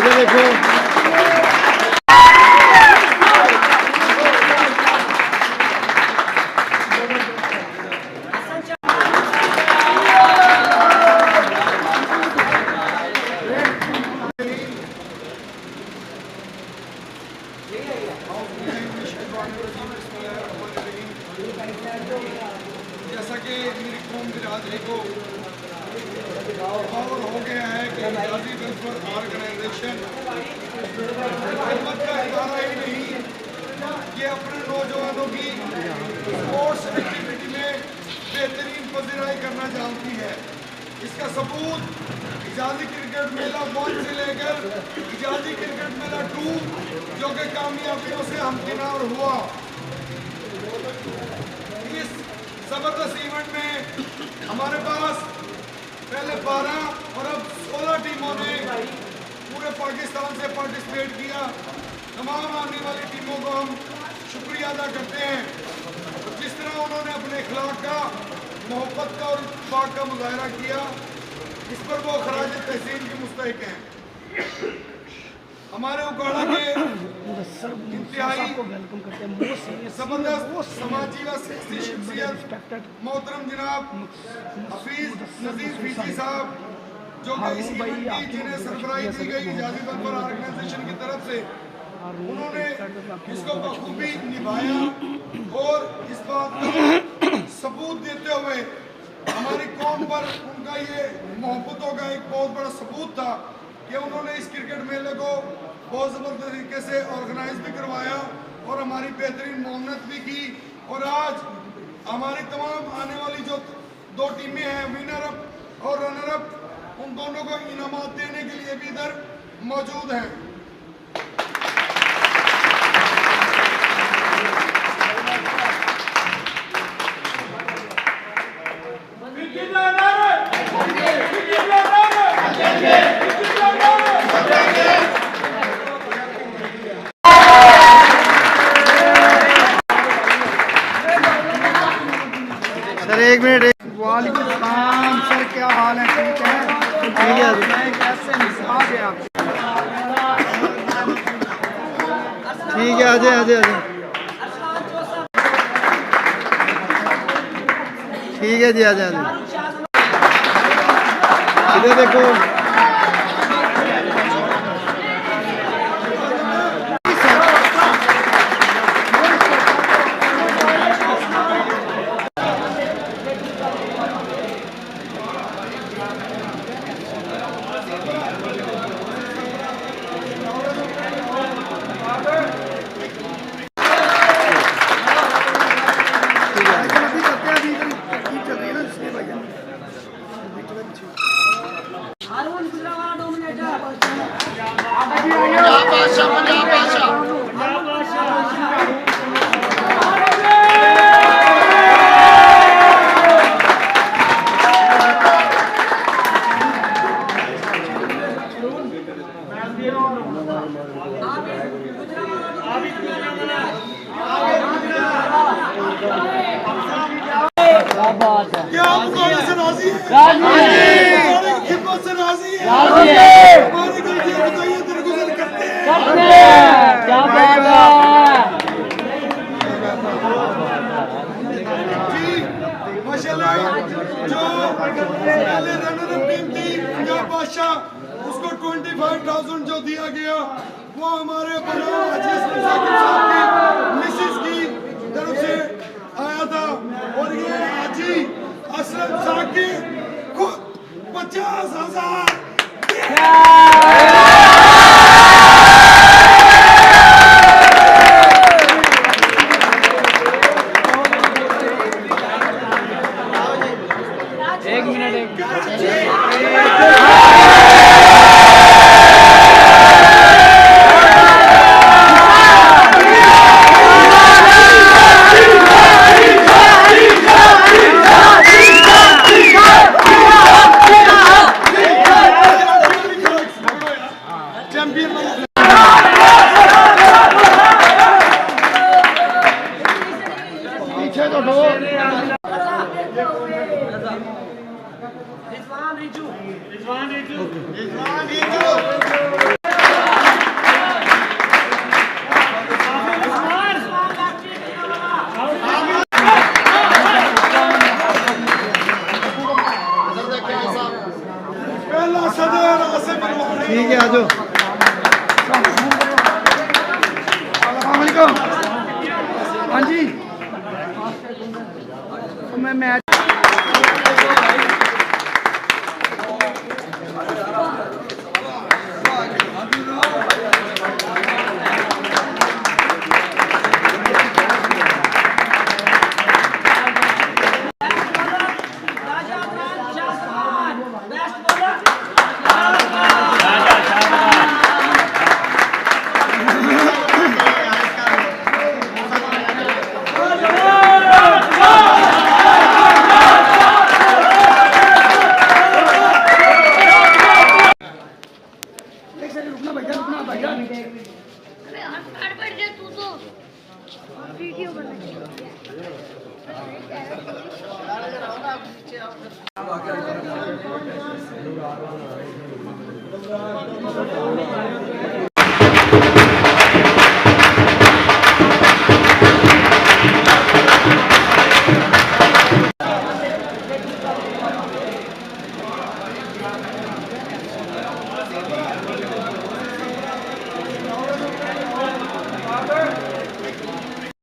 इधर देखो। जैसा कि मेरी कौम बिरादरी को और हो गया है कि गाजी वेलफेयर ऑर्गेनाइजेशन हुकूमत का इदारा ही नहीं, ये अपने नौजवानों की स्पोर्ट्स एक्टिविटी में बेहतरीन पजीराई करना जानती है। इसका सबूत इजाजी क्रिकेट मेला 1 से लेकर इजाजी क्रिकेट मेला 2 जो कि कामयाबियों से हमकिनार हुआ। इस जबरदस्त इवेंट में हमारे पास पहले 12 और अब 16 टीमों ने पूरे पाकिस्तान से पार्टिसिपेट किया। तमाम आने वाली टीमों को हम शुक्रिया अदा करते हैं, जिस तरह उन्होंने अपने इखलाक का, मोहब्बत का और इत्तेफाक का मुजाहरा किया, इस पर वो खराज तहसीन के मुस्तहिक हैं। हमारे उकाड़ा के इंतहाई जबरदस्त समाजी व सियासी शख्सियत मोहतरम जनाब हफीज नजीर फीसी साहब, जो कि इस इवेंट की जिन्हें सरबराही दी गई इजाजी वेलफेयर ऑर्गेनाइजेशन की तरफ से, उन्होंने इसको बखूबी निभाया और इस बात का सबूत देते हुए हमारी कौम पर उनका ये मोहब्बतों का एक बहुत बड़ा सबूत था कि उन्होंने इस क्रिकेट मेले को बहुत ज़बरदस्त तरीके से ऑर्गेनाइज भी करवाया और हमारी बेहतरीन मुआवनत भी की। और आज हमारी तमाम आने वाली जो 2 टीमें हैं, विनर अप और रनर अप, उन दोनों को इनामात देने के लिए भी इधर मौजूद हैं। Sir 1 minute. वालेकुम सलाम सर, क्या हाल है? ठीक है, कैसे मिजाज है आप? ठीक है, आजे आजे आजे। ठीक है जी, आजे आजे। इधर देखो। क्या आप मुकाबले से राजी हैं? हमारी खिदमत से राजी हैं? हमारी गलतियों को तो ये दरगुजर करते हैं। क्या बात है? जी माशाल्लाह, जो पहले रनर अप टीम थी पंजाब बादशाह, उसको 25,000 जो दिया गया वो हमारे मिसेस की तरफ से आया था। और ये हाजी असलम साकिब खुद 50,000 पहला सदर आसिफ अलवानी ठीक है आ जाओ अस्सलामुअलैकुम। हाँ जी मैं मैच रुकना भैया अरे हट बैठ जा तू तो वीडियो बना